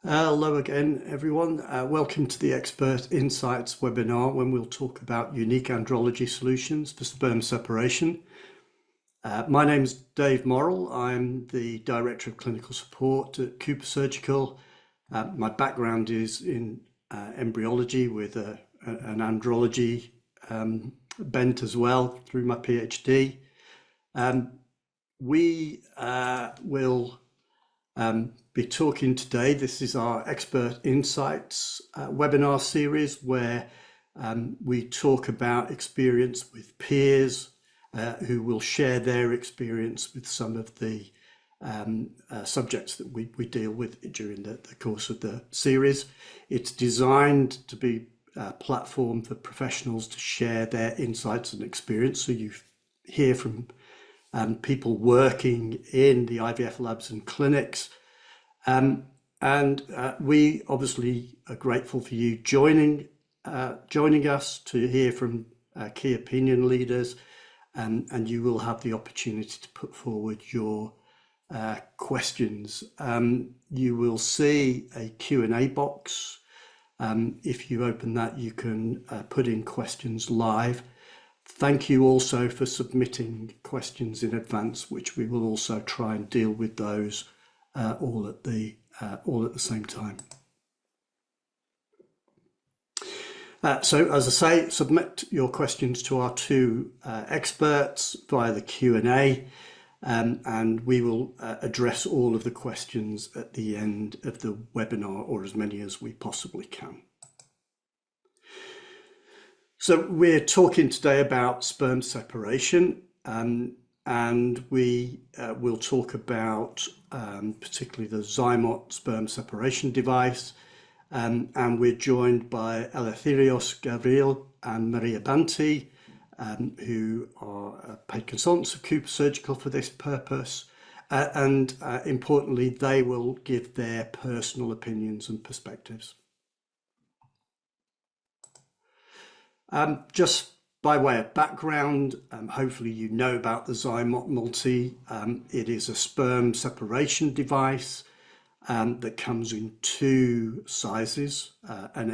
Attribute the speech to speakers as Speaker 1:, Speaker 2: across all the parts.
Speaker 1: Hello again, everyone. Welcome to the Expert Insights webinar when we'll talk about unique andrology solutions for sperm separation. My name is Dave Morroll. I'm the Director of Clinical Support at CooperSurgical. My background is in embryology with an andrology bent as well through my PhD. We will be talking today. This is our Expert Insights webinar series where we talk about experience with peers who will share their experience with some of the subjects that we deal with during the course of the series. It's designed to be a platform for professionals to share their insights and experience. So you hear from people working in the IVF labs and clinics. We obviously are grateful for you joining us to hear from key opinion leaders, and you will have the opportunity to put forward your questions. You will see a Q&A box. If you open that, you can put in questions live. Thank you also for submitting questions in advance, which we will also try and deal with those all at the same time. So as I say, submit your questions to our two experts via the Q&A, and we will address all of the questions at the end of the webinar, or as many as we possibly can. So we're talking today about sperm separation, and we will talk about particularly the ZyMōtTM sperm separation device, and we're joined by Eleftherios, Gavriil and Maria Banti, who are paid consultants of CooperSurgical for this purpose, and importantly they will give their personal opinions and perspectives. Just by way of background, hopefully you know about the ZyMōtTM. It is a sperm separation device that comes in two sizes, an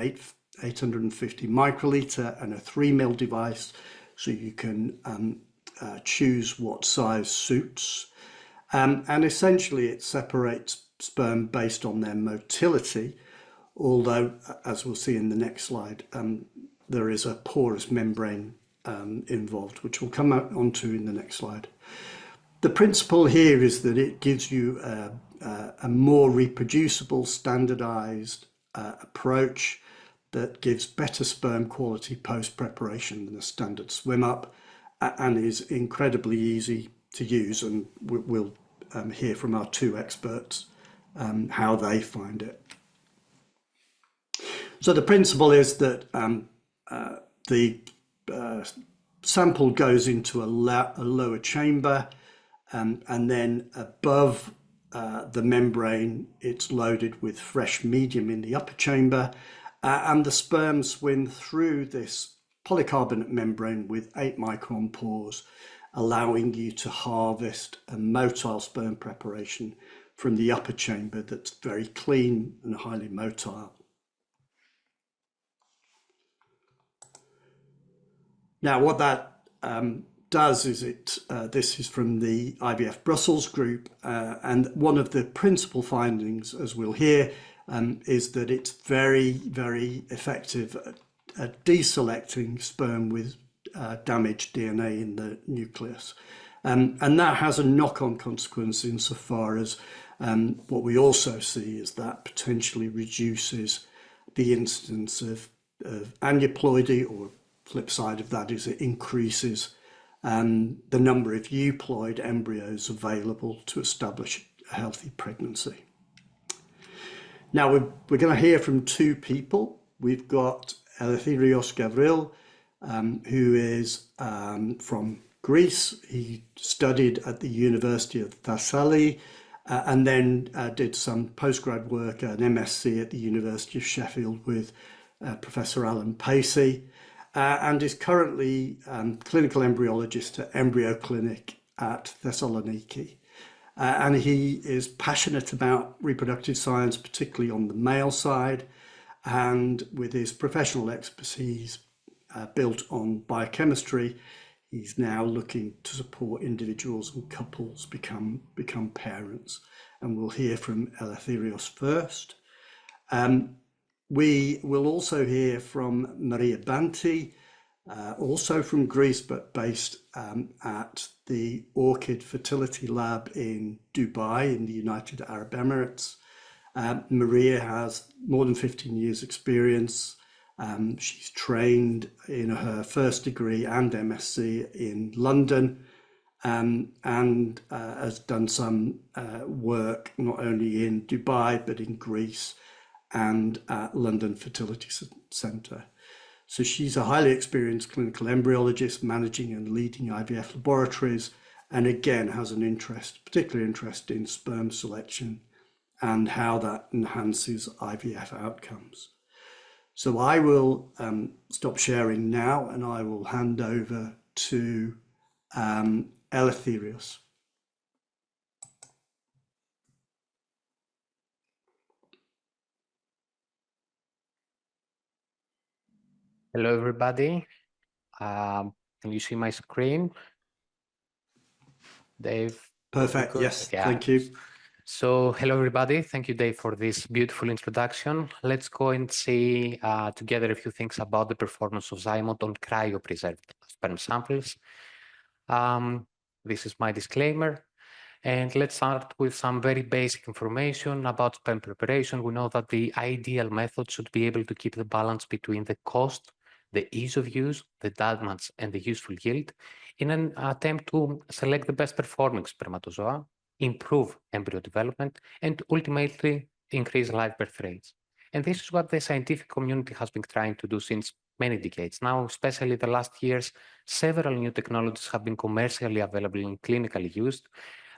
Speaker 1: 850 microliter and a 3 ml device, so you can choose what size suits. And essentially it separates sperm based on their motility, although, as we'll see in the next slide, there is a porous membrane involved, which we'll come onto in the next slide. The principle here is that it gives you a more reproducible, standardized approach that gives better sperm quality post-preparation than a standard swim up, and is incredibly easy to use, and we'll hear from our two experts how they find it. So the principle is that the sample goes into a lower chamber, and then above the membrane it's loaded with fresh medium in the upper chamber, and the sperm swim through this polycarbonate membrane with 8 micron pores, allowing you to harvest a motile sperm preparation from the upper chamber that's very clean and highly motile. Now, what that does is this is from the IVF Brussels group, and one of the principal findings, as we'll hear, is that it's very, very effective at deselecting sperm with damaged DNA in the nucleus. And that has a knock-on consequence insofar as what we also see is that potentially reduces the incidence of aneuploidy, or flip side of that is it increases the number of euploid embryos available to establish a healthy pregnancy. Now we're going to hear from two people. We've got Eleftherios Gavriil, who is from Greece. He studied at the University of Thessaly and then did some postgrad work, an MSc at the University of Sheffield with Professor Alan Pacey. And is currently clinical embryologist at Embryo Clinic at Thessaloniki. and he is passionate about reproductive science, particularly on the male side, and with his professional expertise built on biochemistry, he's now looking to support individuals and couples become parents. And we'll hear from Eleftherios first. We will also hear from Maria Banti, also from Greece, but based at the Orchid Fertility Lab in Dubai in the United Arab Emirates. Maria has more than 15 years experience. She's trained in her first degree and MSc in London, and has done some work not only in Dubai, but in Greece and at London Fertility Centre. So she's a highly experienced clinical embryologist managing and leading IVF laboratories, and again has an interest, particular interest in sperm selection and how that enhances IVF outcomes. So I will stop sharing now, and I will hand over to Eleftherios.
Speaker 2: Hello, everybody. Can you see my screen? Dave?
Speaker 1: Perfect, yes,
Speaker 2: yeah.
Speaker 1: Thank you.
Speaker 2: So, hello, everybody. Thank you, Dave, for this beautiful introduction. Let's go and see together a few things about the performance of ZyMōt on cryopreserved sperm samples. This is my disclaimer. And let's start with some very basic information about sperm preparation. We know that the ideal method should be able to keep the balance between the cost, the ease of use, the damage, and the useful yield in an attempt to select the best performing spermatozoa, improve embryo development, and ultimately increase live birth rates. And this is what the scientific community has been trying to do since many decades. Now, especially the last years, several new technologies have been commercially available and clinically used,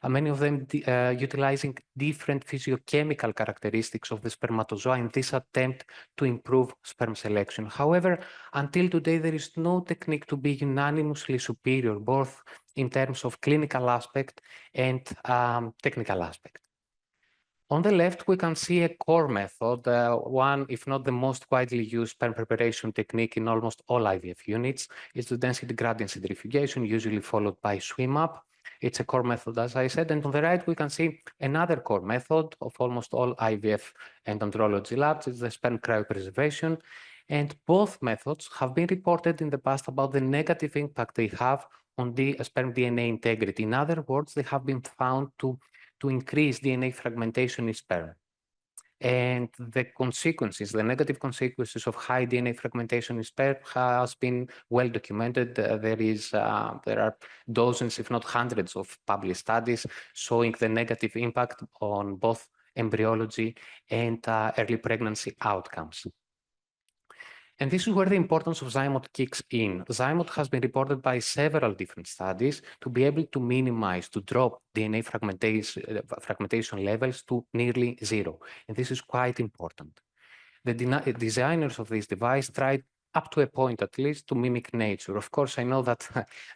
Speaker 2: many of them utilizing different physiochemical characteristics of the spermatozoa in this attempt to improve sperm selection. However, until today, there is no technique to be unanimously superior, both in terms of clinical aspect and technical aspect. On the left, we can see a core method, one, if not the most widely used sperm preparation technique in almost all IVF units. It's the density gradient centrifugation, usually followed by swim-up. It's a core method, as I said. And on the right, we can see another core method of almost all IVF and andrology labs. It's the sperm cryopreservation. And both methods have been reported in the past about the negative impact they have on the sperm DNA integrity. In other words, they have been found to increase DNA fragmentation in sperm. And the consequences, the negative consequences of high DNA fragmentation in sperm has been well documented. There are dozens, if not hundreds, of published studies showing the negative impact on both embryology and early pregnancy outcomes. And this is where the importance of ZyMōt kicks in. ZyMōt has been reported by several different studies to be able to minimize, to drop DNA fragmentation levels to nearly zero. And this is quite important. The designers of this device tried up to a point at least to mimic nature. Of course, I know that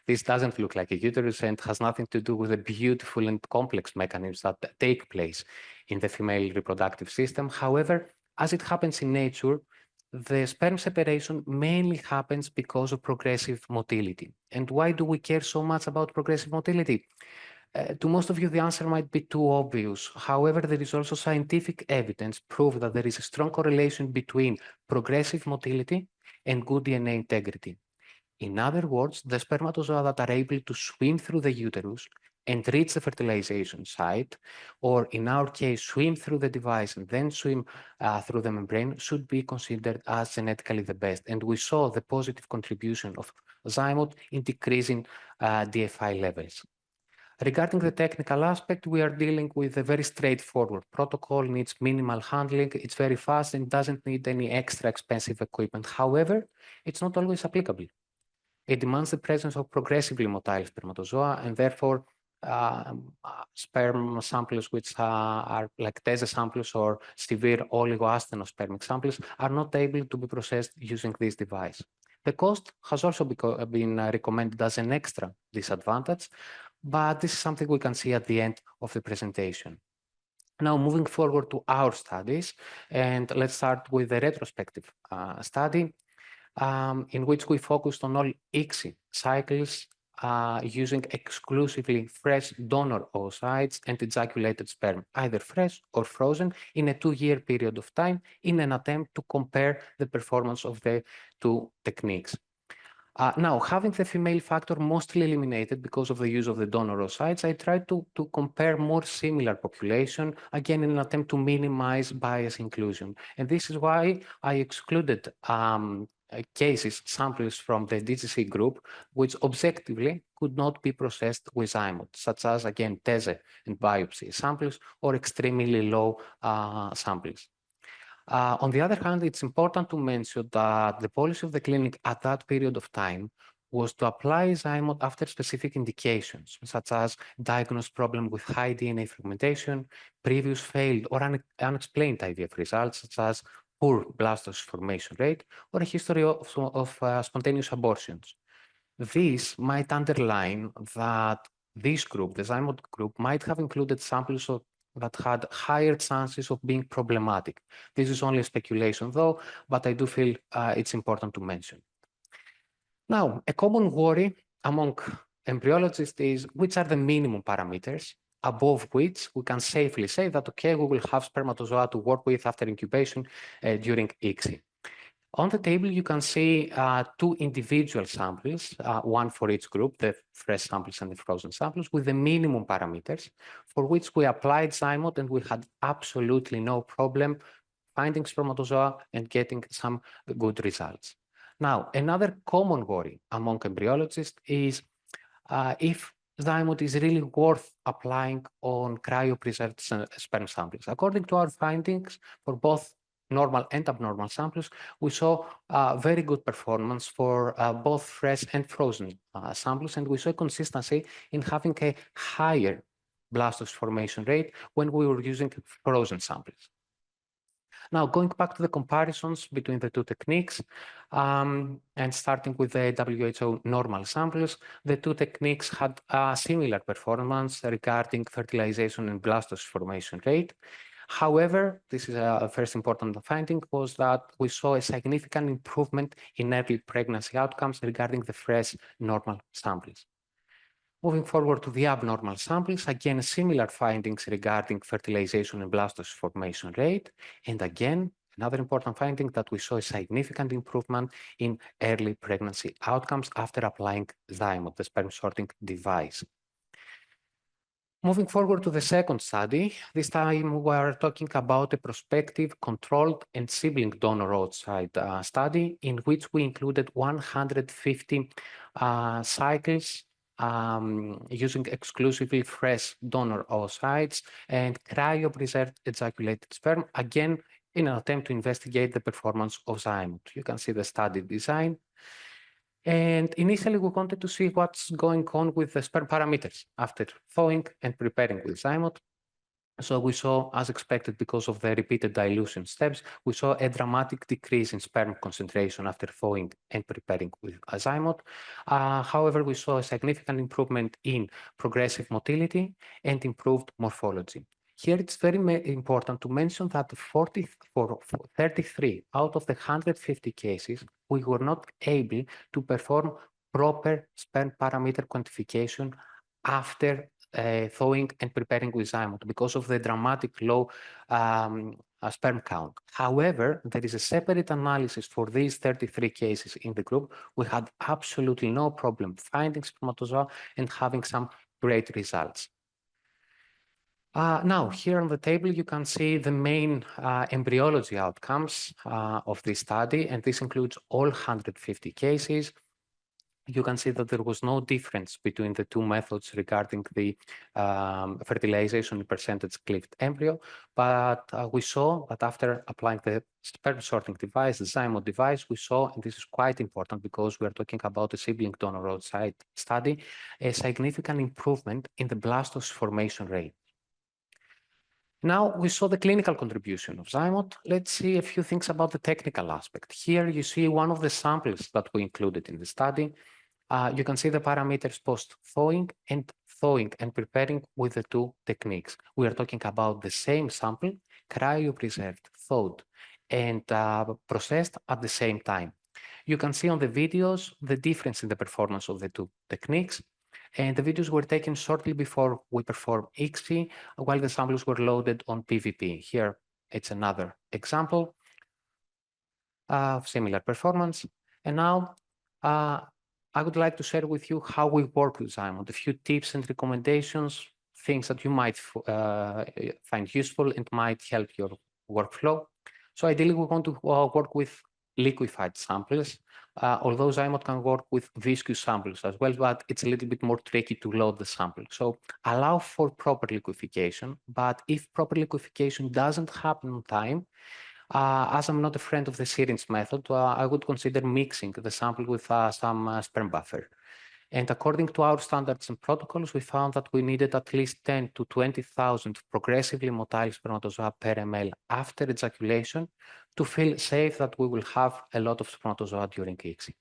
Speaker 2: this doesn't look like a uterus and has nothing to do with the beautiful and complex mechanisms that take place in the female reproductive system. However, as it happens in nature, the sperm separation mainly happens because of progressive motility. And why do we care so much about progressive motility? To most of you, the answer might be too obvious. However, there is also scientific evidence proof that there is a strong correlation between progressive motility and good DNA integrity. In other words, the spermatozoa that are able to swim through the uterus and reach the fertilization site, or in our case, swim through the device and then swim through the membrane, should be considered as genetically the best. And we saw the positive contribution of ZyMōt in decreasing DFI levels. Regarding the technical aspect, we are dealing with a very straightforward protocol, needs minimal handling, it's very fast and doesn't need any extra expensive equipment. However, it's not always applicable. It demands the presence of progressively motile spermatozoa, and therefore sperm samples which are like TESE samples or severe oligoastenospermic samples are not able to be processed using this device. The cost has also been recommended as an extra disadvantage, but this is something we can see at the end of the presentation. Now, moving forward to our studies, and let's start with the retrospective study, in which we focused on all ICSI cycles using exclusively fresh donor oocytes and ejaculated sperm, either fresh or frozen, in a 2-year period of time in an attempt to compare the performance of the two techniques. Now, having the female factor mostly eliminated because of the use of the donor oocytes, I tried to compare more similar population, again, in an attempt to minimize bias inclusion. And this is why I excluded cases, samples from the DGC group, which objectively could not be processed with ZyMōt, such as, again, TESE and biopsy samples or extremely low samples. On the other hand, it's important to mention that the policy of the clinic at that period of time was to apply ZyMōt after specific indications, such as diagnosed problem with high DNA fragmentation, previous failed or unexplained IVF results, such as poor blastocystis formation rate, or a history of spontaneous abortions. This might underline that this group, the ZyMōt group, might have included samples that had higher chances of being problematic. This is only speculation, though, but I do feel it's important to mention. Now, a common worry among embryologists is which are the minimum parameters above which we can safely say that, okay, we will have spermatozoa to work with after incubation during ICSI. On the table, you can see 2 individual samples, one for each group, the fresh samples and the frozen samples, with the minimum parameters, for which we applied ZyMōt, and we had absolutely no problem finding spermatozoa and getting some good results. Now, another common worry among embryologists is if ZyMōt is really worth applying on cryopreserved sperm samples. According to our findings, for both normal and abnormal samples, we saw very good performance for both fresh and frozen samples, and we saw consistency in having a higher blastocystis formation rate when we were using frozen samples. Now, going back to the comparisons between the two techniques, and starting with the WHO normal samples, the two techniques had similar performance regarding fertilization and blastocystis formation rate. However, this is a first important finding, was that we saw a significant improvement in early pregnancy outcomes regarding the fresh normal samples. Moving forward to the abnormal samples, again, similar findings regarding fertilization and blastocystis formation rate. And again, another important finding that we saw a significant improvement in early pregnancy outcomes after applying ZyMōt, the sperm sorting device. Moving forward to the second study, this time we are talking about a prospective, controlled, and sibling donor oocyte study in which we included 150 cycles using exclusively fresh donor oocytes and cryopreserved ejaculated sperm, again, in an attempt to investigate the performance of ZyMōt. You can see the study design. And initially, we wanted to see what's going on with the sperm parameters after thawing and preparing with ZyMōt. So we saw, as expected, because of the repeated dilution steps, we saw a dramatic decrease in sperm concentration after thawing and preparing with ZyMōt. However, we saw a significant improvement in progressive motility and improved morphology. Here, it's very important to mention that for 33 out of the 150 cases, we were not able to perform proper sperm parameter quantification after thawing and preparing with ZyMōt because of the dramatic low sperm count. However, there is a separate analysis for these 33 cases in the group. We had absolutely no problem finding spermatozoa and having some great results. Now, here on the table, you can see the main embryology outcomes of this study, and this includes all 150 cases. You can see that there was no difference between the two methods regarding the fertilization percentage cleaved embryo, but we saw that after applying the sperm sorting device, the ZyMōt device, we saw, and this is quite important because we are talking about a sibling donor oocyte study, a significant improvement in the blastocystis formation rate. Now we saw the clinical contribution of ZyMōt. Let's see a few things about the technical aspect. Here you see one of the samples that we included in the study. You can see the parameters post-thawing and thawing and preparing with the two techniques. We are talking about the same sample, cryopreserved, thawed, and processed at the same time. You can see on the videos the difference in the performance of the two techniques. And the videos were taken shortly before we performed ICSI, while the samples were loaded on PVP. Here, it's another example of similar performance. And now, I would like to share with you how we work with ZyMōt, a few tips and recommendations, things that you might find useful and might help your workflow. So ideally, we want to work with liquefied samples, although ZyMōt can work with viscous samples as well, but it's a little bit more tricky to load the sample. So allow for proper liquefaction, but if proper liquefaction doesn't happen on time, as I'm not a friend of the syringe method, I would consider mixing the sample with some sperm buffer. And according to our standards and protocols, we found that we needed at least 10 to 20,000 progressively motile spermatozoa per ml after ejaculation to feel safe that we will have a lot of spermatozoa during ICSI.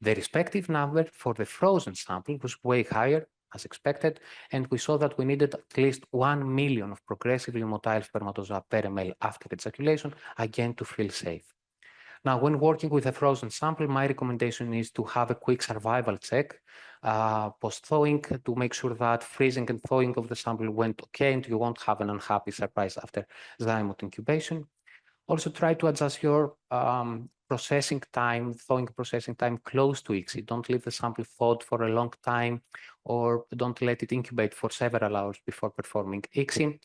Speaker 2: The respective number for the frozen sample was way higher, as expected, and we saw that we needed at least 1 million of progressively motile spermatozoa per ml after ejaculation, again to feel safe. Now, when working with a frozen sample, my recommendation is to have a quick survival check post-thawing to make sure that freezing and thawing of the sample went okay and you won't have an unhappy surprise after ZyMōt incubation. Also, try to adjust your processing time, thawing processing time close to ICSI. Don't leave the sample thawed for a long time, or don't let it incubate for several hours before performing ICSI.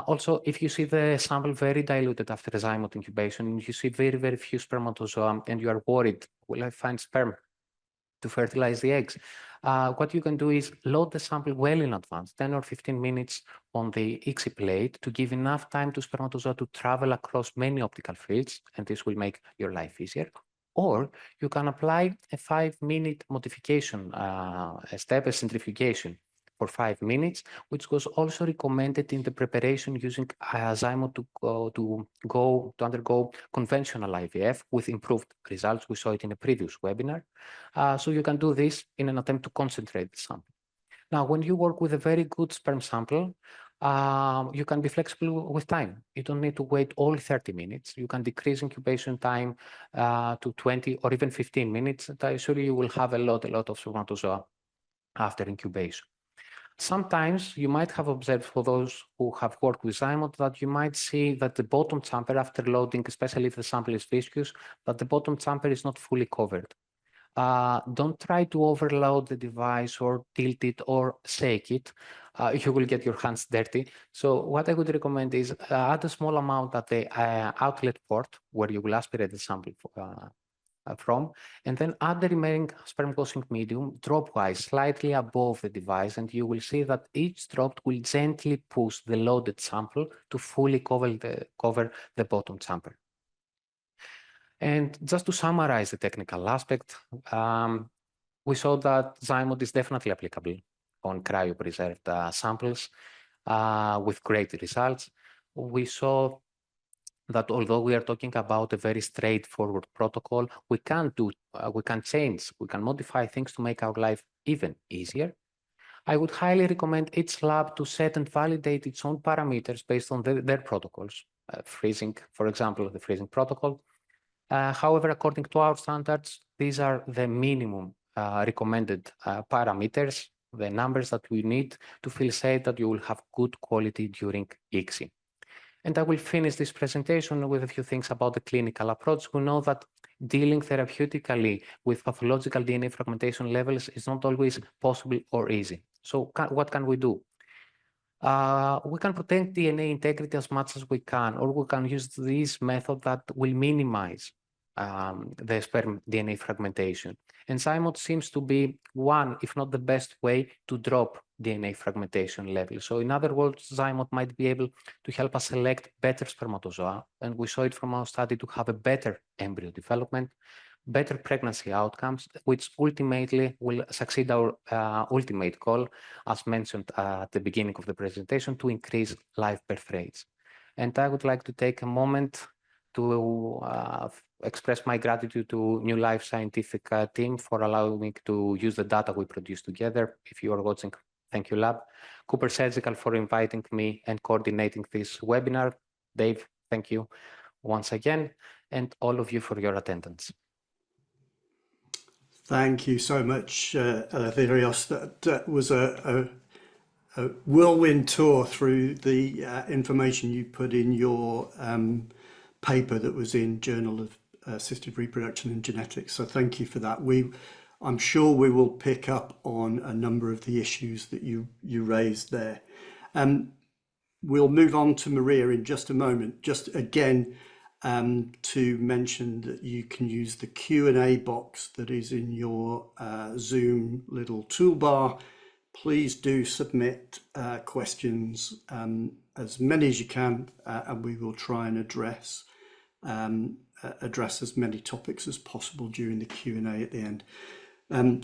Speaker 2: Also, if you see the sample very diluted after ZyMōt incubation, and you see very, very few spermatozoa, and you are worried, will I find sperm to fertilize the eggs? What you can do is load the sample well in advance, 10 or 15 minutes on the ICSI plate to give enough time to spermatozoa to travel across many optical fields, and this will make your life easier. Or you can apply a 5-minute modification step, a centrifugation for 5 minutes, which was also recommended in the preparation using ZyMōt to undergo conventional IVF with improved results. We saw it in a previous webinar. So you can do this in an attempt to concentrate the sample. Now, when you work with a very good sperm sample, you can be flexible with time. You don't need to wait all 30 minutes. You can decrease incubation time to 20 or even 15 minutes. And I assure you will have a lot of spermatozoa after incubation. Sometimes you might have observed, for those who have worked with ZyMōt, that you might see that the bottom chamber after loading, especially if the sample is viscous, that the bottom chamber is not fully covered. Don't try to overload the device or tilt it or shake it. You will get your hands dirty. So what I would recommend is add a small amount at the outlet port where you will aspirate the sample from, and then add the remaining sperm causing medium drop-wise slightly above the device, and you will see that each drop will gently push the loaded sample to fully cover the bottom chamber. And just to summarize the technical aspect, we saw that ZyMōt is definitely applicable on cryopreserved samples with great results. We saw that although we are talking about a very straightforward protocol, we can modify things to make our life even easier. I would highly recommend each lab to set and validate its own parameters based on their protocols. Freezing, for example, the freezing protocol. However, according to our standards, these are the minimum recommended parameters, the numbers that we need to feel safe that you will have good quality during ICSI. And I will finish this presentation with a few things about the clinical approach. We know that dealing therapeutically with pathological DNA fragmentation levels is not always possible or easy. So what can we do? We can protect DNA integrity as much as we can, or we can use this method that will minimize the sperm DNA fragmentation. And ZyMōt seems to be one, if not the best way to drop DNA fragmentation levels. So in other words, ZyMōt might be able to help us select better spermatozoa, and we saw it from our study to have a better embryo development, better pregnancy outcomes, which ultimately will succeed our ultimate goal, as mentioned at the beginning of the presentation, to increase live birth rates. And I would like to take a moment to express my gratitude to New Life Scientific team for allowing me to use the data we produced together. If you are watching, thank you, lab. CooperSurgical for inviting me and coordinating this webinar. Dave, thank you once again, and all of you for your attendance.
Speaker 1: Thank you so much, Eleftherios. That was a whirlwind tour through the information you put in your paper that was in Journal of Assisted Reproduction and Genetics. So thank you for that. I'm sure we will pick up on a number of the issues that you raised there. We'll move on to Maria in just a moment. Just again, to mention that you can use the Q&A box that is in your Zoom little toolbar. Please do submit questions, as many as you can, and we will try and address as many topics as possible during the Q&A at the end.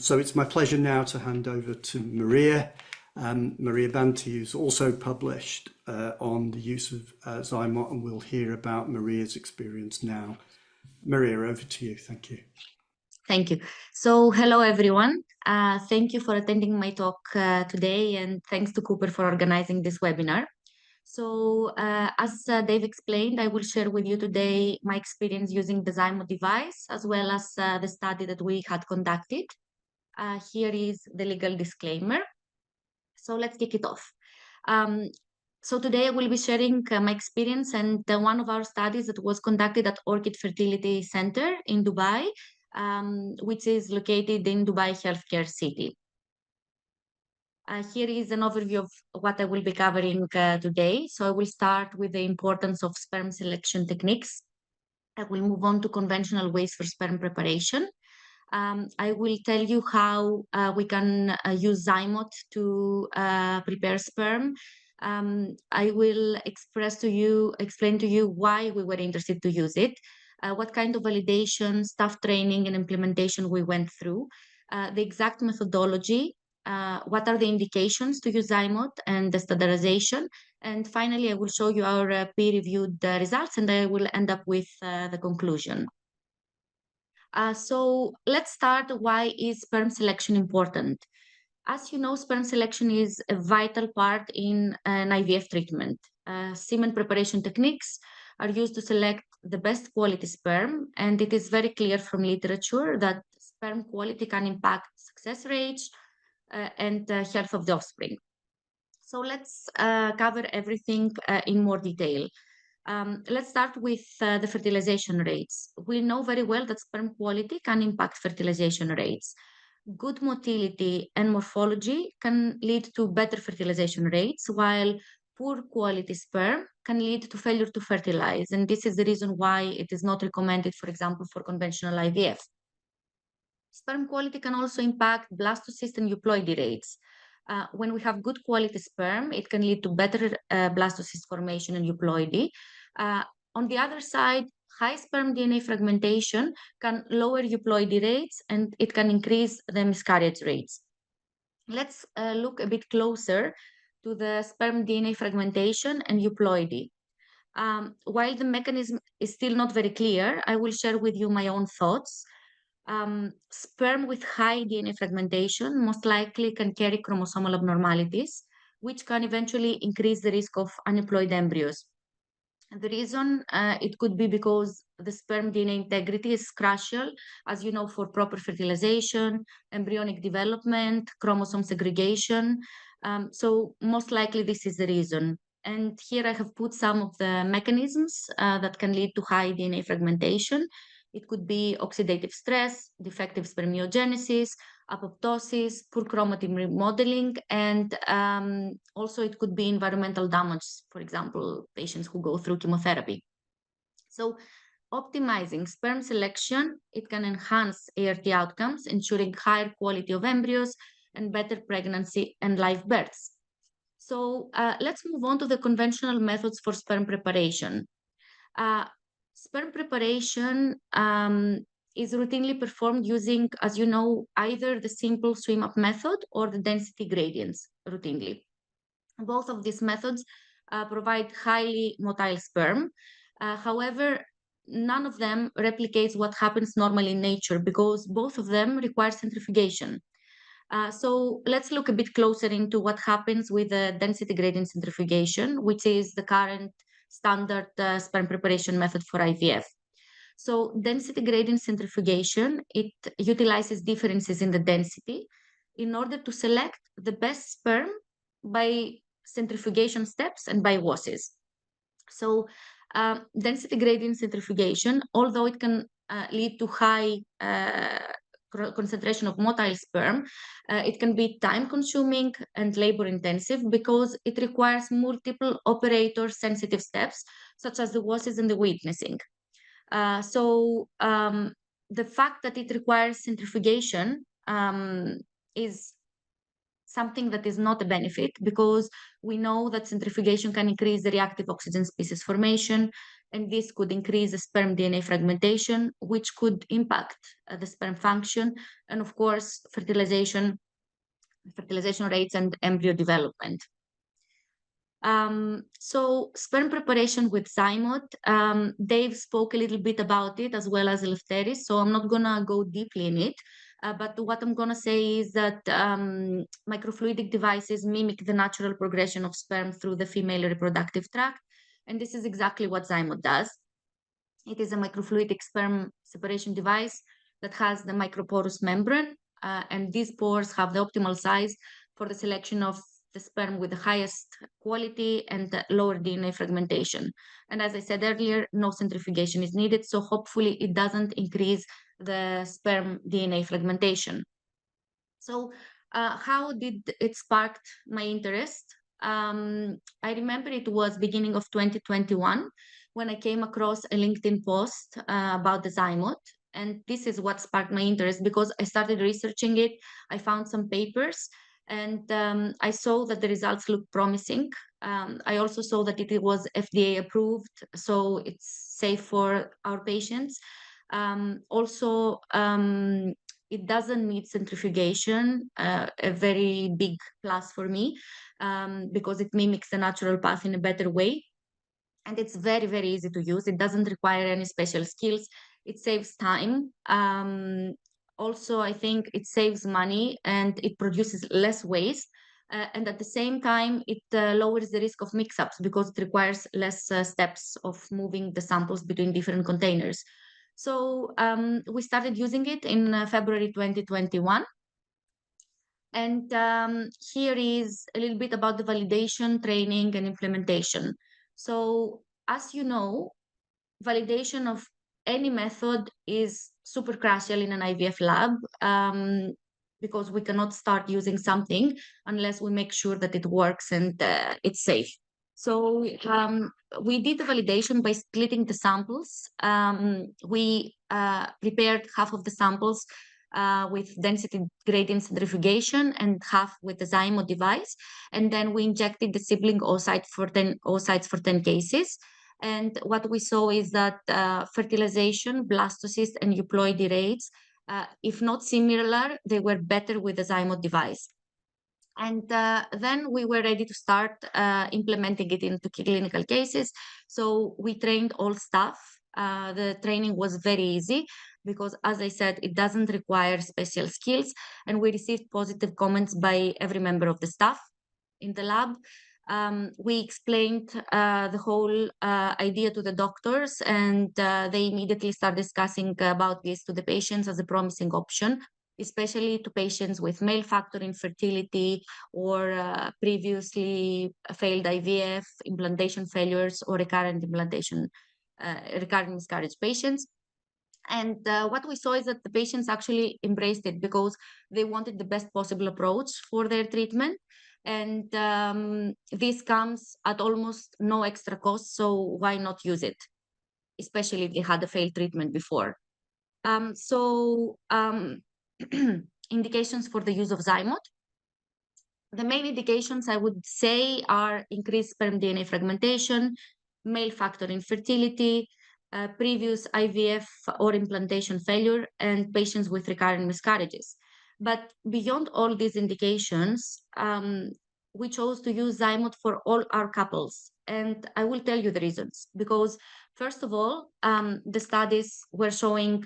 Speaker 1: So it's my pleasure now to hand over to Maria. Maria Banti, who's also published on the use of ZyMōt, and we'll hear about Maria's experience now. Maria, over to you. Thank you.
Speaker 3: Thank you. So hello, everyone. Thank you for attending my talk today, and thanks to Cooper for organizing this webinar. So as Dave explained, I will share with you today my experience using the ZyMōt device, as well as the study that we had conducted. Here is the legal disclaimer. So let's kick it off. So today I will be sharing my experience and one of our studies that was conducted at Orchid Fertility Center in Dubai, which is located in Dubai Healthcare City. Here is an overview of what I will be covering today. So I will start with the importance of sperm selection techniques. I will move on to conventional ways for sperm preparation. I will tell you how we can use ZyMōt to prepare sperm. I will explain to you why we were interested to use it, what kind of validation, staff training, and implementation we went through, the exact methodology, what are the indications to use ZyMōt and the standardization. And finally, I will show you our peer-reviewed results, and I will end up with the conclusion. So let's start. Why is sperm selection important? As you know, sperm selection is a vital part in an IVF treatment. Semen preparation techniques are used to select the best quality sperm, and it is very clear from literature that sperm quality can impact success rates and health of the offspring. So let's cover everything in more detail. Let's start with the fertilization rates. We know very well that sperm quality can impact fertilization rates. Good motility and morphology can lead to better fertilization rates, while poor quality sperm can lead to failure to fertilize. And this is the reason why it is not recommended, for example, for conventional IVF. Sperm quality can also impact blastocyst and euploidy rates. When we have good quality sperm, it can lead to better blastocyst formation and euploidy. On the other side, high sperm DNA fragmentation can lower euploidy rates, and it can increase the miscarriage rates. Let's look a bit closer to the sperm DNA fragmentation and euploidy. While the mechanism is still not very clear, I will share with you my own thoughts. Sperm with high DNA fragmentation most likely can carry chromosomal abnormalities, which can eventually increase the risk of aneuploid embryos. The reason it could be because the sperm DNA integrity is crucial, as you know, for proper fertilization, embryonic development, chromosome segregation. So most likely this is the reason. And here I have put some of the mechanisms that can lead to high DNA fragmentation. It could be oxidative stress, defective spermiogenesis, apoptosis, poor chromatin remodeling, and also it could be environmental damage, for example, patients who go through chemotherapy. So optimizing sperm selection, it can enhance ART outcomes, ensuring higher quality of embryos and better pregnancy and live births. So let's move on to the conventional methods for sperm preparation. Sperm preparation is routinely performed using, as you know, either the simple swim-up method or the density gradients routinely. Both of these methods provide highly motile sperm. However, none of them replicates what happens normally in nature because both of them require centrifugation. So let's look a bit closer into what happens with the density gradient centrifugation, which is the current standard sperm preparation method for IVF. So density gradient centrifugation, it utilizes differences in the density in order to select the best sperm by centrifugation steps and by washes. So density gradient centrifugation, although it can lead to high concentration of motile sperm, it can be time consuming and labor intensive because it requires multiple operator sensitive steps, such as the washes and the witnessing. The fact that it requires centrifugation is something that is not a benefit because we know that centrifugation can increase the reactive oxygen species formation, and this could increase the sperm DNA fragmentation, which could impact the sperm function and, of course, fertilization rates and embryo development. So sperm preparation with ZyMōt, Dave spoke a little bit about it as well as Eleftherios, so I'm not gonna go deeply in it. But what I'm gonna say is that microfluidic devices mimic the natural progression of sperm through the female reproductive tract, and this is exactly what ZyMōt does. It is a microfluidic sperm separation device that has the microporous membrane, and these pores have the optimal size for the selection of the sperm with the highest quality and the lower DNA fragmentation. And as I said earlier, no centrifugation is needed, so hopefully it doesn't increase the sperm DNA fragmentation. So how did it spark my interest? I remember it was beginning of 2021 when I came across a LinkedIn post about the ZyMōt. And this is what sparked my interest because I started researching it. I found some papers and I saw that the results looked promising. I also saw that it was FDA approved, so it's safe for our patients. It doesn't need centrifugation, a very big plus for me because it mimics the natural path in a better way. And it's very, very easy to use. It doesn't require any special skills. It saves time. Also, I think it saves money and it produces less waste. And at the same time, it lowers the risk of mix-ups because it requires less steps of moving the samples between different containers. So we started using it in February 2021. And here is a little bit about the validation, training, and implementation. So as you know, validation of any method is super crucial in an IVF lab because we cannot start using something unless we make sure that it works and it's safe. So we did the validation by splitting the samples. We prepared half of the samples with density gradient centrifugation and half with the ZyMōt device. And then we injected the sibling oocytes for 10 cases. And what we saw is that fertilization, blastocyst, and euploidy rates, if not similar, they were better with the ZyMōt device. And then we were ready to start implementing it into clinical cases. So we trained all staff. The training was very easy because, as I said, it doesn't require special skills. And we received positive comments by every member of the staff in the lab. We explained the whole idea to the doctors, and they immediately started discussing about this to the patients as a promising option, especially to patients with male factor infertility or previously failed IVF, implantation failures, or recurrent miscarriage patients. And what we saw is that the patients actually embraced it because they wanted the best possible approach for their treatment. And this comes at almost no extra cost, so why not use it, especially if they had a failed treatment before. Indications for the use of ZyMōt. The main indications I would say are increased sperm DNA fragmentation, male factor infertility, previous IVF or implantation failure, and patients with recurrent miscarriages. But beyond all these indications, we chose to use ZyMōt for all our couples. And I will tell you the reasons. Because first of all, the studies were showing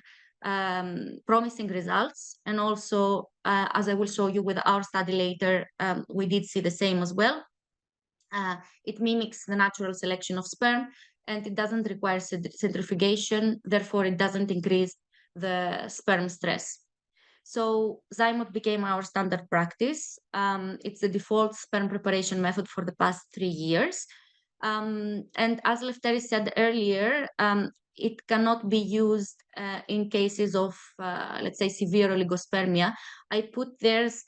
Speaker 3: promising results. And also, as I will show you with our study later, we did see the same as well. It mimics the natural selection of sperm, and it doesn't require centrifugation. Therefore, it doesn't increase the sperm stress. So ZyMōt became our standard practice. It's the default sperm preparation method for the past 3 years. And as Eleftherios said earlier, it cannot be used in cases of, let's say, severe oligospermia. I put theirs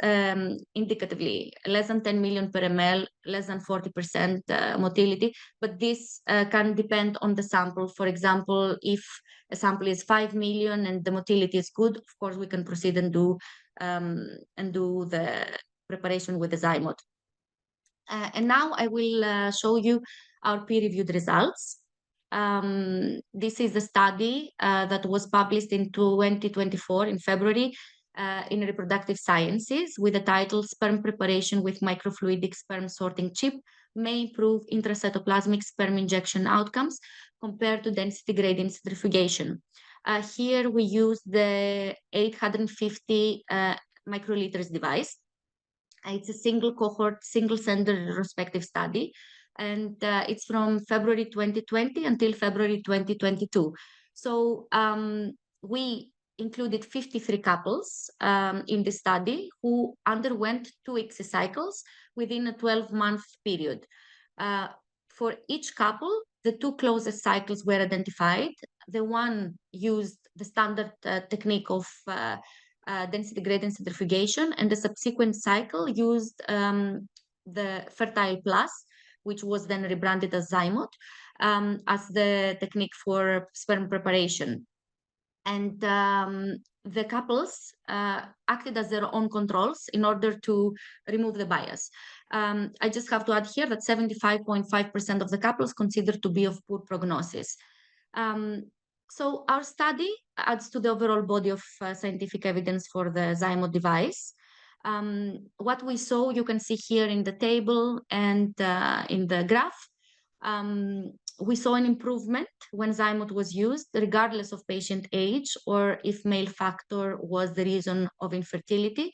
Speaker 3: indicatively, less than 10 million per ml, less than 40% motility, but this can depend on the sample. For example, if a sample is 5 million and the motility is good, of course, we can proceed and do the preparation with the ZyMōt. And now I will show you our peer-reviewed results. This is a study that was published in 2024 in February in Reproductive Sciences with the title "Sperm Preparation with Microfluidic Sperm Sorting Chip May Improve Intracytoplasmic Sperm Injection Outcomes Compared to Density Gradient Centrifugation." Here we use the 850 microliters device. It's a single cohort, single center retrospective study, and it's from February 2020 until February 2022. So we included 53 couples in the study who underwent 2 ICSI cycles within a 12-month period. For each couple, the 2 closest cycles were identified. The one used the standard technique of density gradient centrifugation, and the subsequent cycle used the Fertile Plus, which was then rebranded as ZyMōt, as the technique for sperm preparation. And the couples acted as their own controls in order to remove the bias. I just have to add here that 75.5% of the couples considered to be of poor prognosis. So our study adds to the overall body of scientific evidence for the ZyMōt device. What we saw, you can see here in the table and in the graph. We saw an improvement when ZyMōt was used, regardless of patient age or if male factor was the reason of infertility.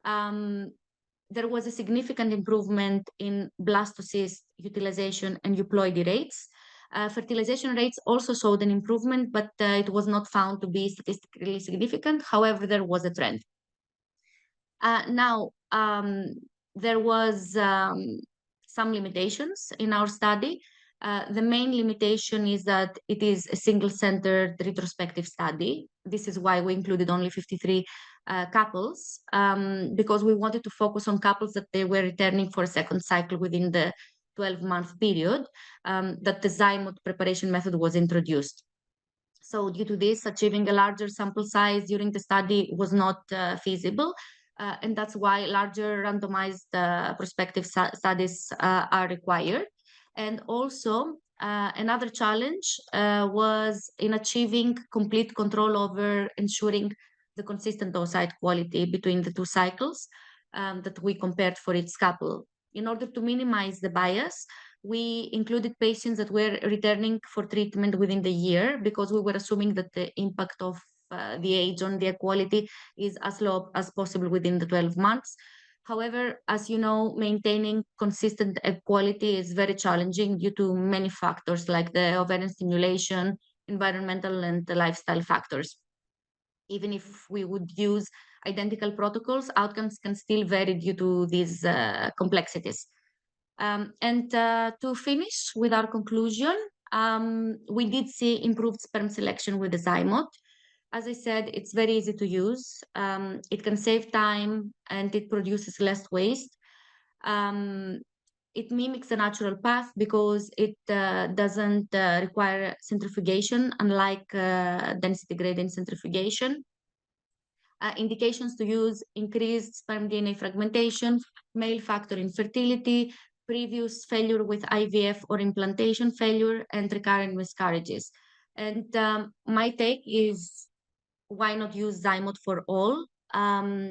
Speaker 3: There was a significant improvement in blastocyst utilization and euploidy rates. Fertilization rates also showed an improvement, but it was not found to be statistically significant. However, there was a trend. Now, there was some limitations in our study. The main limitation is that it is a single-centered retrospective study. This is why we included only 53 couples, because we wanted to focus on couples that they were returning for a second cycle within the 12-month period that the ZyMōt preparation method was introduced. So due to this, achieving a larger sample size during the study was not feasible. And that's why larger randomized prospective studies are required. And also, another challenge was in achieving complete control over ensuring the consistent oocyte quality between the 2 cycles that we compared for each couple. In order to minimize the bias, we included patients that were returning for treatment within the year, because we were assuming that the impact of the age on their quality is as low as possible within the 12 months. However, as you know, maintaining consistent egg quality is very challenging due to many factors like the ovarian stimulation, environmental and lifestyle factors. Even if we would use identical protocols, outcomes can still vary due to these complexities. And to finish with our conclusion, we did see improved sperm selection with the ZyMōt. As I said, it's very easy to use. It can save time and it produces less waste. It mimics the natural path because it doesn't require centrifugation, unlike density gradient centrifugation. Indications to use: increased sperm DNA fragmentation, male factor infertility, previous failure with IVF or implantation failure, and recurrent miscarriages. And my take is, why not use ZyMōt for all,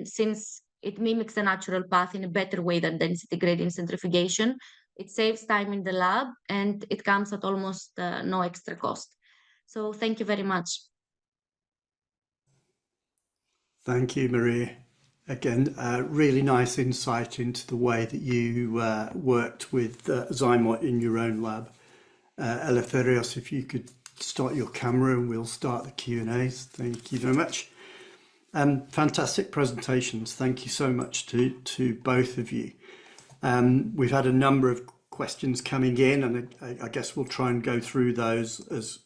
Speaker 3: since it mimics the natural path in a better way than density gradient centrifugation. It saves time in the lab, and it comes at almost no extra cost. So thank you very much.
Speaker 1: Thank you, Maria. Again, really nice insight into the way that you worked with ZyMōt in your own lab. Eleftherios, if you could start your camera and we'll start the Q&As. Thank you very much. Fantastic presentations. Thank you so much to both of you. We've had a number of questions coming in, and I guess we'll try and go through those as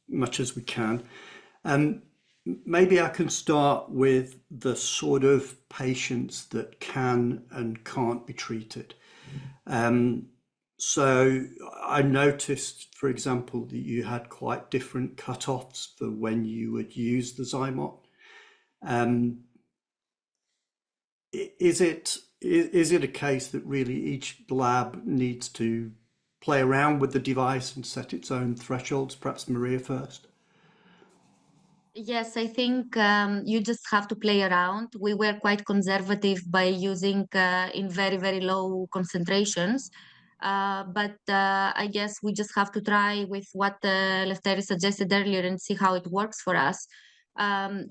Speaker 1: much as we can. Maybe I can start with the sort of patients that can and can't be treated. So I noticed, for example, that you had quite different cutoffs for when you would use the ZyMōt. Is it a case that really each lab needs to play around with the device and set its own thresholds? Perhaps Maria first.
Speaker 3: Yes, I think you just have to play around. We were quite conservative by using in very, very low concentrations. But I guess we just have to try with what Eleftherios suggested earlier and see how it works for us.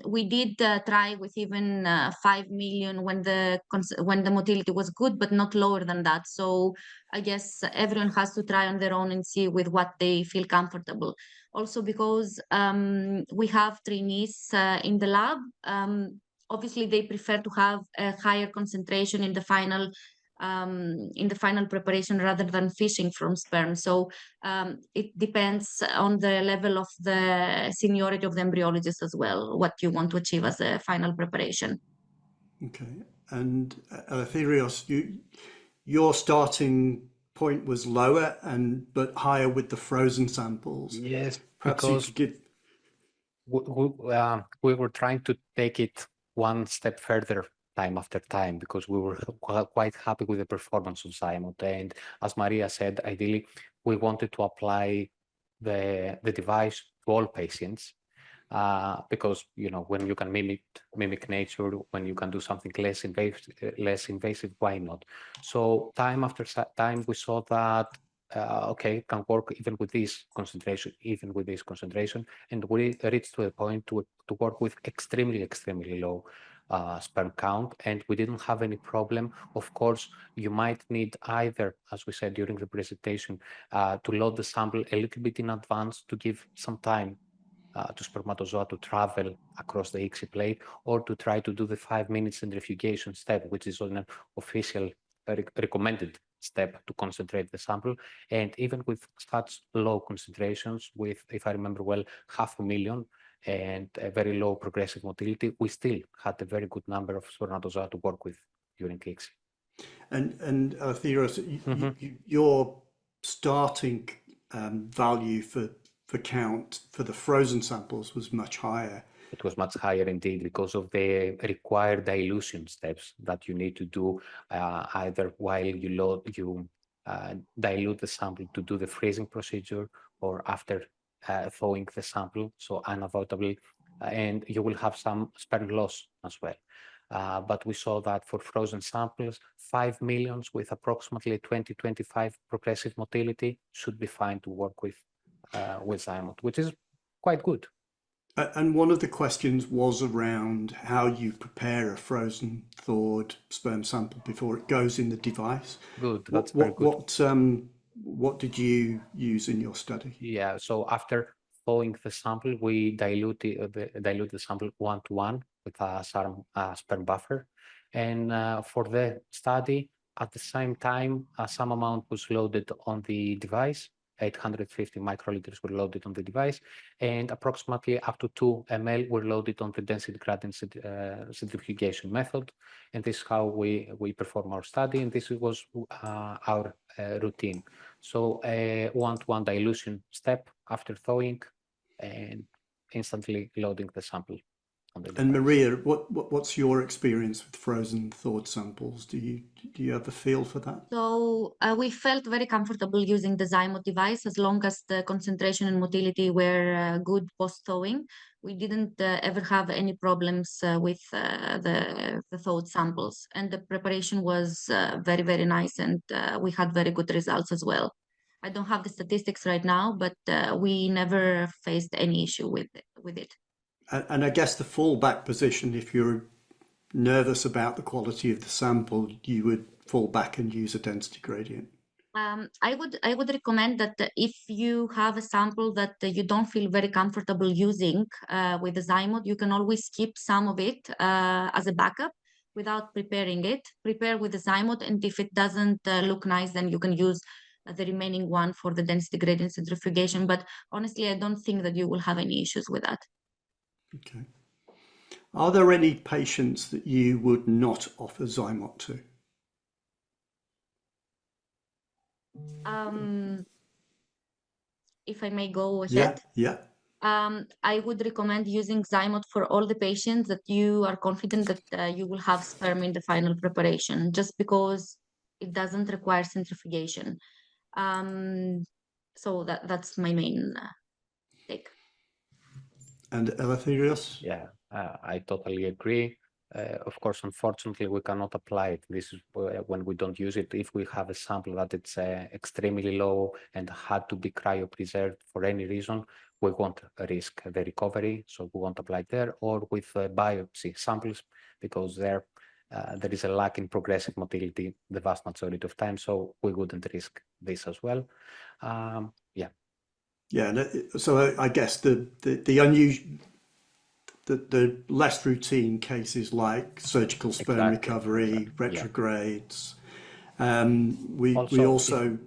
Speaker 3: We did try with even 5 million when the motility was good, but not lower than that. So I guess everyone has to try on their own and see with what they feel comfortable. Also because we have trainees in the lab. Obviously, they prefer to have a higher concentration in the final preparation rather than fishing from sperm. So it depends on the level of the seniority of the embryologist as well, what you want to achieve as a final preparation.
Speaker 1: Okay, and Eleftherios, your starting point was lower but higher with the frozen samples.
Speaker 2: Yes,
Speaker 1: Perhaps
Speaker 2: because
Speaker 1: you could
Speaker 2: we were trying to take it one step further time after time, because we were quite happy with the performance of ZyMōt. And as Maria said, ideally, we wanted to apply the device to all patients, because, you know, when you can mimic nature, when you can do something less invasive, why not? So time after time, we saw that okay, it can work even with this concentration, and we reached to a point to work with extremely low sperm count, and we didn't have any problem. Of course, you might need either, as we said during the presentation, to load the sample a little bit in advance to give some time to spermatozoa to travel across the ICSI plate, or to try to do the 5 minutes centrifugation step, which is an official recommended step to concentrate the sample. And even with such low concentrations, with, if I remember well, 500,000 and a very low progressive motility, we still had a very good number of spermatozoa to work with during ICSI.
Speaker 1: And Eleftherios, your starting value for count for the frozen samples was much higher.
Speaker 2: It was much higher indeed, because of the required dilution steps that you need to do either while you dilute the sample to do the freezing procedure, or after thawing the sample, so unavoidably, and you will have some sperm loss as well. But we saw that for frozen samples, 5 million with approximately 20-25 progressive motility should be fine to work with ZyMōt, which is quite good.
Speaker 1: And one of the questions was around how you prepare a frozen thawed sperm sample before it goes in the device.
Speaker 2: Good, that's very good.
Speaker 1: What did you use in your study?
Speaker 2: Yeah, so after thawing the sample, we dilute the sample 1-to-1 with a sperm buffer. And for the study, at the same time, some amount was loaded on the device. 850 microliters were loaded on the device, and approximately up to 2 ml were loaded on the density gradient centrifugation method. And this is how we perform our study, and this was our routine. So a 1-to-1 dilution step after thawing, and instantly loading the sample on the device.
Speaker 1: And Maria, what's your experience with frozen thawed samples? Do you have a feel for that?
Speaker 3: So we felt very comfortable using the ZyMōt device as long as the concentration and motility were good post-thawing. we didn't ever have any problems with the thawed samples, and the preparation was very, very nice, and we had very good results as well. I don't have the statistics right now, but we never faced any issue with it.
Speaker 1: And I guess the fallback position, if you're nervous about the quality of the sample, you would fall back and use a density gradient.
Speaker 3: I would recommend that if you have a sample that you don't feel very comfortable using with the ZyMōt, you can always keep some of it as a backup without preparing it. Prepare with the ZyMōt, and if it doesn't look nice, then you can use the remaining one for the density gradient centrifugation. But honestly, I don't think that you will have any issues with that.
Speaker 1: Okay. Are there any patients that you would not offer ZyMōt to?
Speaker 3: If I may go ahead.
Speaker 1: Yeah.
Speaker 3: I would recommend using ZyMōt for all the patients that you are confident that you will have sperm in the final preparation, just because it doesn't require centrifugation. So that's my main take.
Speaker 1: And Eleftherios?
Speaker 2: Yeah, I totally agree. Of course, unfortunately, we cannot apply it. This is when we don't use it. If we have a sample that it's extremely low and had to be cryopreserved for any reason, we won't risk the recovery, so we won't apply there, or with biopsy samples, because there is a lack in progressive motility the vast majority of time, so we wouldn't risk this as well.
Speaker 1: Yeah, so I guess the unusual, the less routine cases like surgical sperm recovery, retrogrades. We also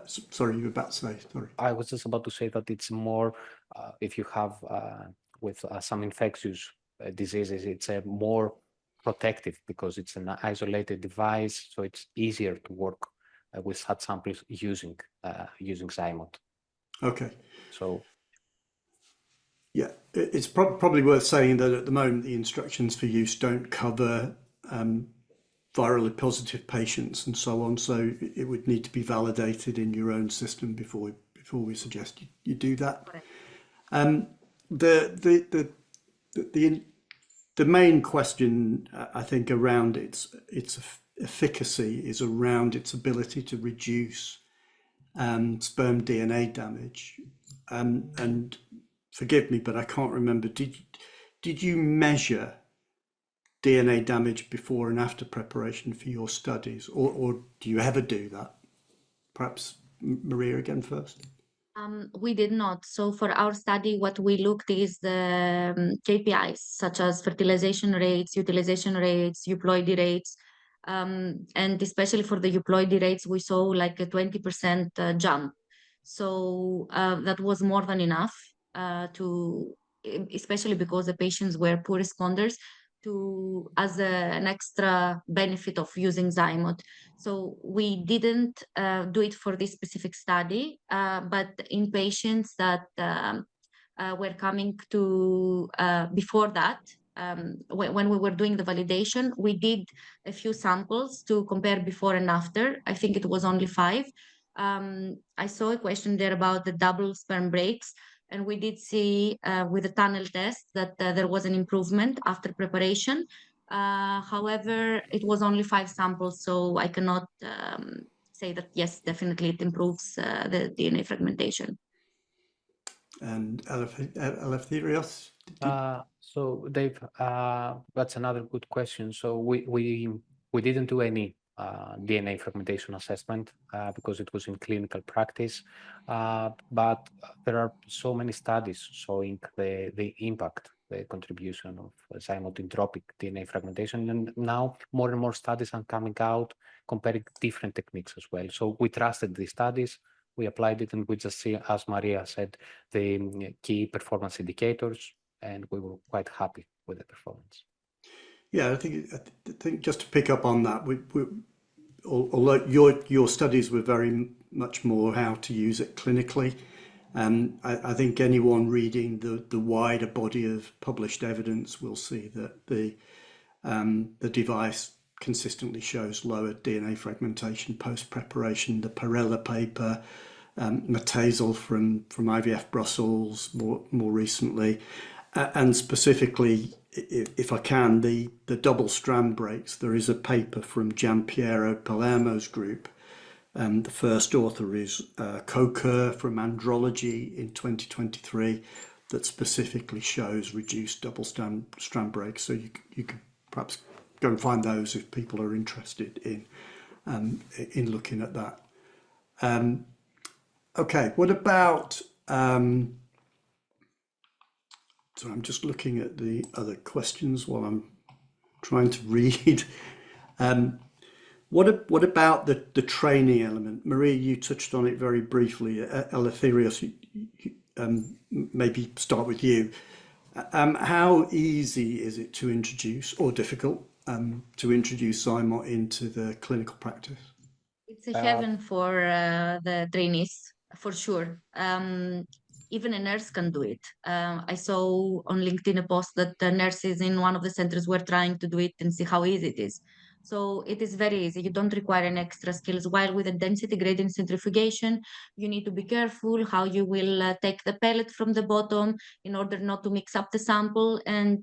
Speaker 1: sorry, you were about to say, sorry.
Speaker 2: I was just about to say that it's more, if you have with some infectious diseases, it's more protective because it's an isolated device, so it's easier to work with such samples using ZyMōt.
Speaker 1: Okay.
Speaker 2: So
Speaker 1: yeah, it's probably worth saying that at the moment the instructions for use don't cover virally positive patients and so on, so it would need to be validated in your own system before we suggest you do that. The main question I think around its efficacy is around its ability to reduce sperm DNA damage, and forgive me, but I can't remember. Did you measure DNA damage before and after preparation for your studies, or do you ever do that? Perhaps Maria again first.
Speaker 3: We did not. So for our study, what we looked is the KPIs such as fertilization rates, utilization rates, euploidy rates, and especially for the euploidy rates, we saw like a 20% jump. So that was more than enough especially because the patients were poor responders, as an extra benefit of using ZyMōt. So we didn't do it for this specific study, but in patients that were coming to before that, when we were doing the validation, we did a few samples to compare before and after. I think it was only 5. I saw a question there about the double sperm breaks, and we did see with the tunnel test that there was an improvement after preparation. However, it was only 5 samples, so I cannot say that, yes, definitely it improves the DNA fragmentation.
Speaker 1: And Eleftherios?
Speaker 2: So Dave, that's another good question. So we didn't do any DNA fragmentation assessment because it was in clinical practice, but there are so many studies showing the impact, the contribution of ZyMōt in tropic DNA fragmentation, and now more and more studies are coming out comparing different techniques as well. So we trusted these studies, we applied it, and we just see, as Maria said, the key performance indicators, and we were quite happy with the performance.
Speaker 1: Yeah, I think just to pick up on that, although your studies were very much more how to use it clinically, I think anyone reading the wider body of published evidence will see that the device consistently shows lower DNA fragmentation post-preparation. The Perella paper, Matazal from IVF Brussels more recently, And specifically, if I can, the double strand breaks, there is a paper from Giampiero Palermo's group. The first author is Coker from Andrology in 2023 that specifically shows reduced double strand breaks. So you could perhaps go and find those if people are interested in looking at that. Okay, what about, so I'm just looking at the other questions while I'm trying to read. What about the training element? Maria, you touched on it very briefly. Eleftherios, maybe start with you. How easy is it to introduce, or difficult, to introduce ZyMōt into the clinical practice?
Speaker 3: It's a heaven for the trainees, for sure. Even a nurse can do it. I saw on LinkedIn a post that the nurses in one of the centers were trying to do it and see how easy it is. So it is very easy. You don't require any extra skills. While with the density gradient centrifugation, you need to be careful how you will take the pellet from the bottom in order not to mix up the sample. And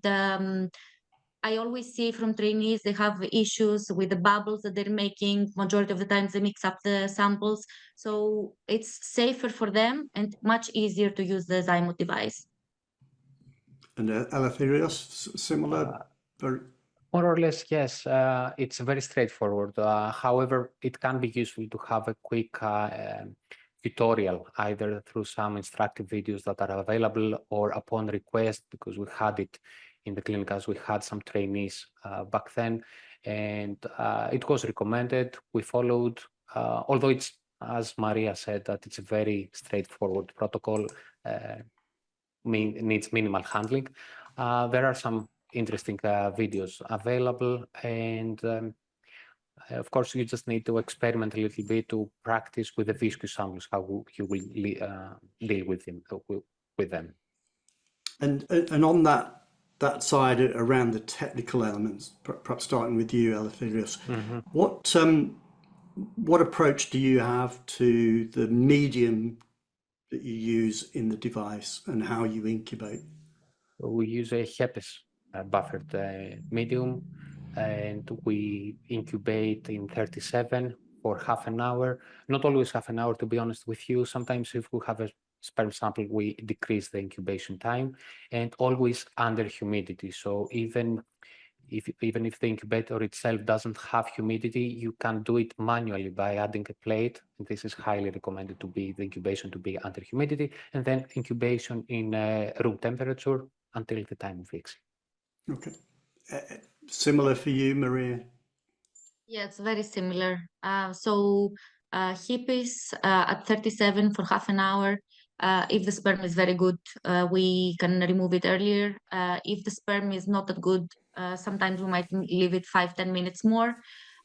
Speaker 3: I always see from trainees, they have issues with the bubbles that they're making. Majority of the times they mix up the samples. So it's safer for them and much easier to use the ZyMōt device.
Speaker 1: And Eleftherios, similar?
Speaker 2: More or less, yes. It's very straightforward. However, it can be useful to have a quick tutorial, either through some instructive videos that are available or upon request, because we had it in the clinic as we had some trainees back then, and it was recommended. We followed, although it's, as Maria said, that it's a very straightforward protocol, needs minimal handling. There are some interesting videos available, and of course you just need to experiment a little bit to practice with the viscous samples, how you will deal with them.
Speaker 1: And on that side, around the technical elements, perhaps starting with you, Eleftherios, what approach do you have to the medium that you use in the device and how you incubate?
Speaker 2: We use a HEPAS buffered medium, and we incubate in 37 for half an hour. Not always half an hour, to be honest with you. Sometimes if we have a sperm sample, we decrease the incubation time, and always under humidity. So even if the incubator itself doesn't have humidity, you can do it manually by adding a plate. And this is highly recommended to be the incubation to be under humidity, and then incubation in room temperature until the time of fixing.
Speaker 1: Okay. Similar for you, Maria?
Speaker 3: Yeah, it's very similar. So HEPAS at 37 for half an hour. If the sperm is very good, we can remove it earlier. If the sperm is not that good, sometimes we might leave it 5-10 minutes more.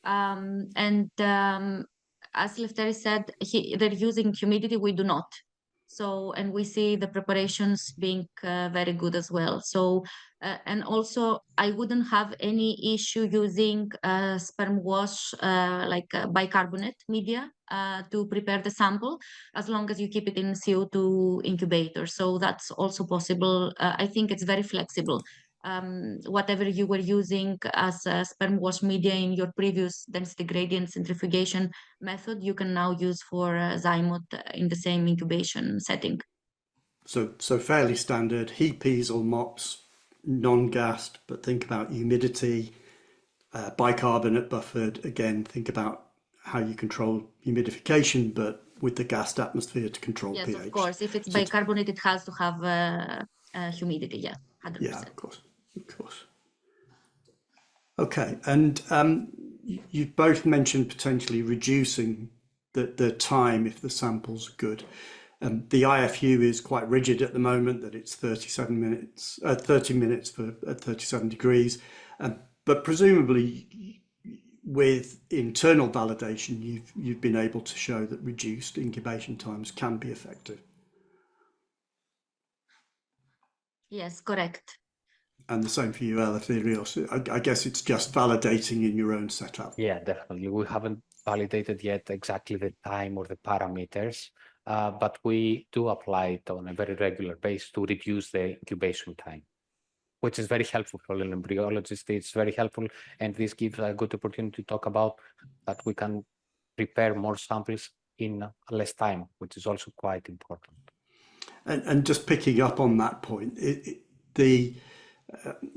Speaker 3: And as Eleftherios said, they're using humidity, we do not. So, and we see the preparations being very good as well. So, and also I wouldn't have any issue using sperm wash, like bicarbonate media to prepare the sample, as long as you keep it in CO2 incubator. So that's also possible. I think it's very flexible. Whatever you were using as a sperm wash media in your previous density gradient centrifugation method, you can now use for ZyMōt in the same incubation setting.
Speaker 1: So fairly standard, HEPAS or MOPS, non-gassed, but think about humidity, bicarbonate buffered. Again, think about how you control humidification, but with the gassed atmosphere to control pH.
Speaker 3: Yes, of course. If it's bicarbonate, it has to have humidity. Yeah, 100%.
Speaker 1: Yeah, of course. Okay, and you both mentioned potentially reducing the time if the samples are good. The IFU is quite rigid at the moment, that it's 30 minutes for at 37 degrees. But presumably with internal validation, you've been able to show that reduced incubation times can be effective.
Speaker 3: Yes, correct.
Speaker 1: And the same for you, Eleftherios. I guess it's just validating in your own setup.
Speaker 2: Yeah, definitely. We haven't validated yet exactly the time or the parameters, but we do apply it on a very regular basis to reduce the incubation time. which is very helpful for an embryologist. It's very helpful, and this gives a good opportunity to talk about that we can prepare more samples in less time, which is also quite important.
Speaker 1: And just picking up on that point,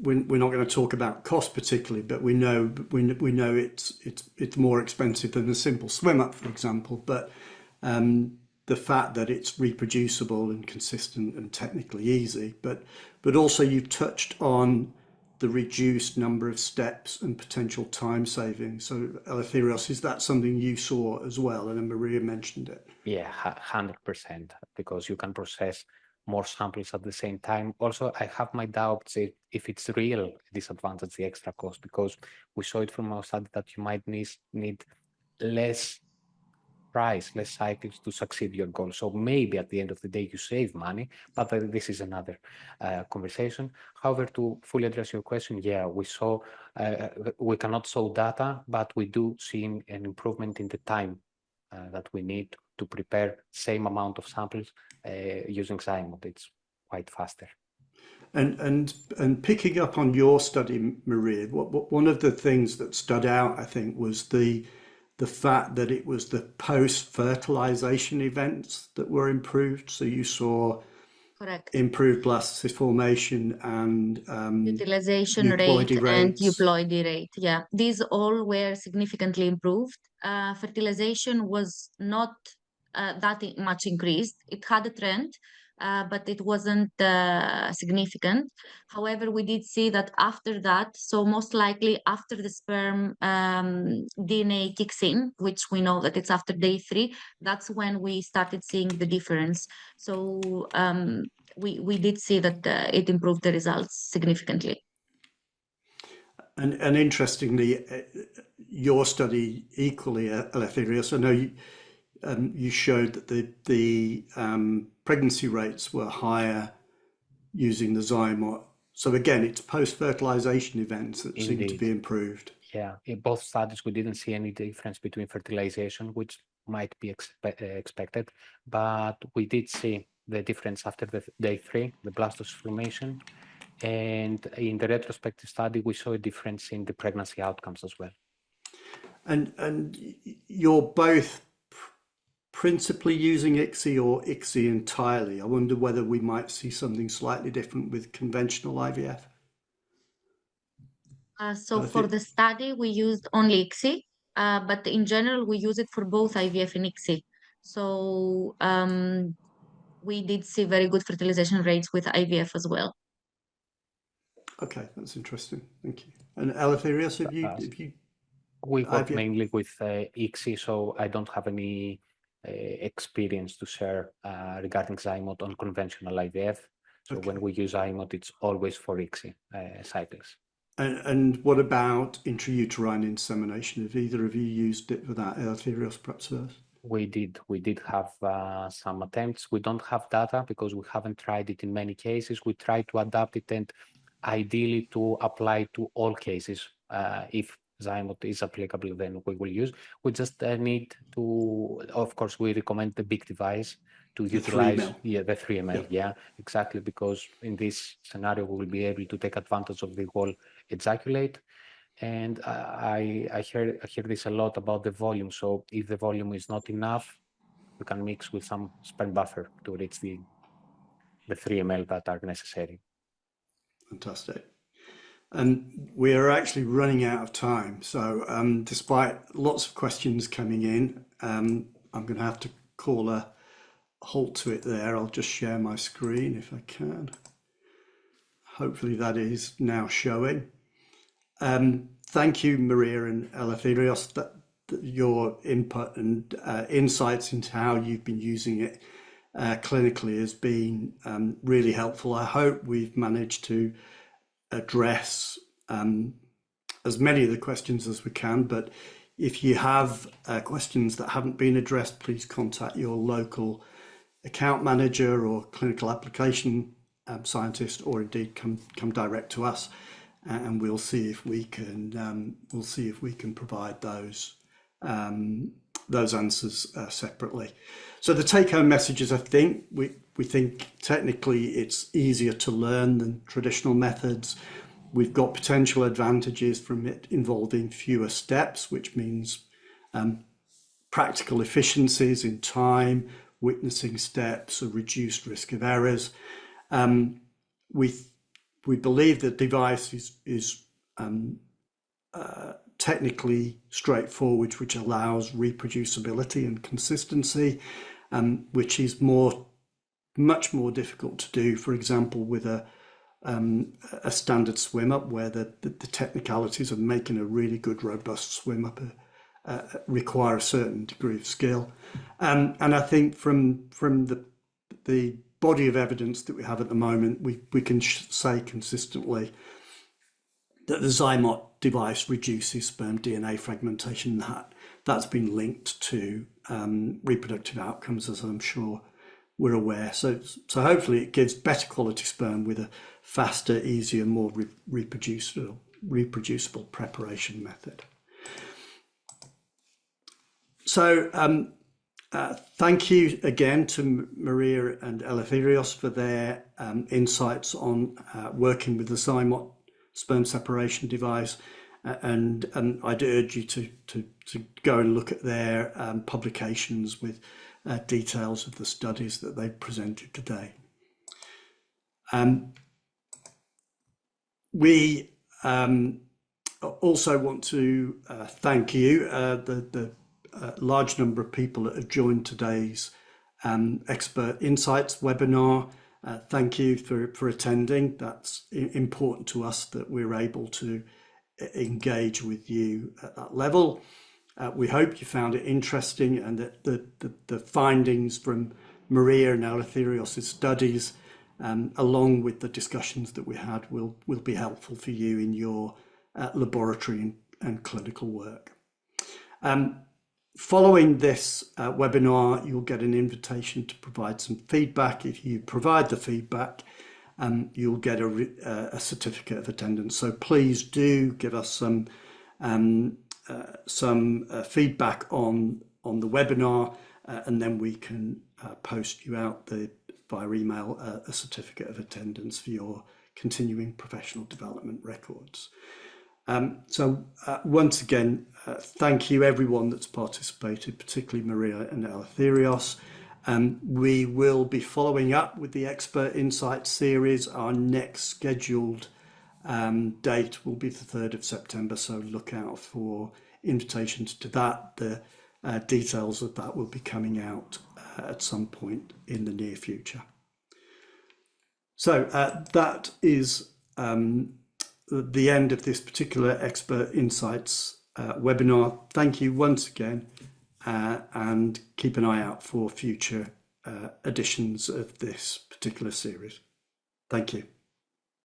Speaker 1: we're not going to talk about cost particularly, but we know it's more expensive than a simple swim up, for example. But the fact that it's reproducible and consistent and technically easy, but also you've touched on the reduced number of steps and potential time savings. So Eleftherios, is that something you saw as well? And Maria mentioned it.
Speaker 2: Yeah, 100%, because you can process more samples at the same time. Also, I have my doubts if it's real disadvantage, the extra cost, because we saw it from our study that you might need less cycles to succeed your goal. So maybe at the end of the day you save money, but this is another conversation. However, to fully address your question, yeah, we saw, we cannot show data, but we do see an improvement in the time that we need to prepare same amount of samples using ZyMōt. It's quite faster.
Speaker 1: And picking up on your study, Maria, one of the things that stood out, I think, was the fact that it was the post-fertilization events that were improved. So you saw
Speaker 3: Correct.
Speaker 1: improved blastocyst formation and
Speaker 3: utilization rate and euploidy rate. Yeah, these all were significantly improved. Fertilization was not that much increased. It had a trend, but it wasn't significant. However, we did see that after that, so most likely after the sperm DNA kicks in, which we know that it's after day 3, that's when we started seeing the difference. So we did see that it improved the results significantly.
Speaker 1: And interestingly, your study equally, Eleftherios, I know you showed that the pregnancy rates were higher using the ZyMōt. So again, it's post-fertilization events that seem to be improved.
Speaker 2: Yeah, in both studies, we didn't see any difference between fertilization, which might be expected, but we did see the difference after the day 3, the blastocyst formation. And in the retrospective study, we saw a difference in the pregnancy outcomes as well.
Speaker 1: And you're both principally using ICSI or ICSI entirely? I wonder whether we might see something slightly different with conventional IVF.
Speaker 3: So for the study, we used only ICSI, but in general, we use it for both IVF and ICSI. So we did see very good fertilization rates with IVF as well.
Speaker 1: Okay, that's interesting. Thank you. And Eleftherios, have you?
Speaker 2: We work mainly with ICSI, so I don't have any experience to share regarding ZyMōt on conventional IVF. So when we use ZyMōt, it's always for ICSI cycles.
Speaker 1: And what about intrauterine insemination? Have either of you used it for that? Eleftherios, perhaps first.
Speaker 2: We did have some attempts. We don't have data because we haven't tried it in many cases. We try to adapt it and ideally to apply to all cases. If ZyMōt is applicable, then we will use. We just need to, of course, we recommend the big device to utilize the 3 ml. Yeah, exactly, because in this scenario, we will be able to take advantage of the whole ejaculate. And I hear this a lot about the volume. So if the volume is not enough, we can mix with some sperm buffer to reach the 3 ml that are necessary.
Speaker 1: Fantastic. And we are actually running out of time. So despite lots of questions coming in, I'm going to have to call a halt to it there. I'll just share my screen if I can. Hopefully that is now showing. Thank you, Maria and Eleftherios, that your input and insights into how you've been using it clinically has been really helpful. I hope we've managed to address as many of the questions as we can, but if you have questions that haven't been addressed, please contact your local account manager or clinical application scientist, or indeed come direct to us, and we'll see if we can provide those those answers separately. So the take-home messages, I think, we think technically it's easier to learn than traditional methods. We've got potential advantages from it involving fewer steps, which means practical efficiencies in time, witnessing steps, a reduced risk of errors. We believe the device is technically straightforward, which allows reproducibility and consistency, which is much more difficult to do, for example, with a standard swim up, where the technicalities of making a really good, robust swim up require a certain degree of skill. And I think from the body of evidence that we have at the moment, we can say consistently that the ZyMōt device reduces sperm DNA fragmentation. That's been linked to reproductive outcomes, as I'm sure we're aware. So hopefully it gives better quality sperm with a faster, easier, more reproducible preparation method. So thank you again to Maria and Eleftherios for their insights on working with the ZyMōt sperm separation device, and I'd urge you to go and look at their publications with details of the studies that they've presented today. We also want to thank you, the large number of people that have joined today's Expert Insights webinar. Thank you for attending. That's important to us that we're able to engage with you at that level. We hope you found it interesting, and that the findings from Maria and Eleftherios' studies, along with the discussions that we had, will be helpful for you in your laboratory and clinical work. Following this webinar, you'll get an invitation to provide some feedback. If you provide the feedback, you'll get a certificate of attendance. So please do give us some feedback on the webinar, and then we can post you out via email a certificate of attendance for your continuing professional development records. So once again, thank you everyone that's participated, particularly Maria and Eleftherios. We will be following up with the Expert Insights series. Our next scheduled date will be the 3rd of September, so look out for invitations to that. The details of that will be coming out at some point in the near future. So that is the end of this particular Expert Insights webinar. Thank you once again, and keep an eye out for future editions of this particular series. Thank you.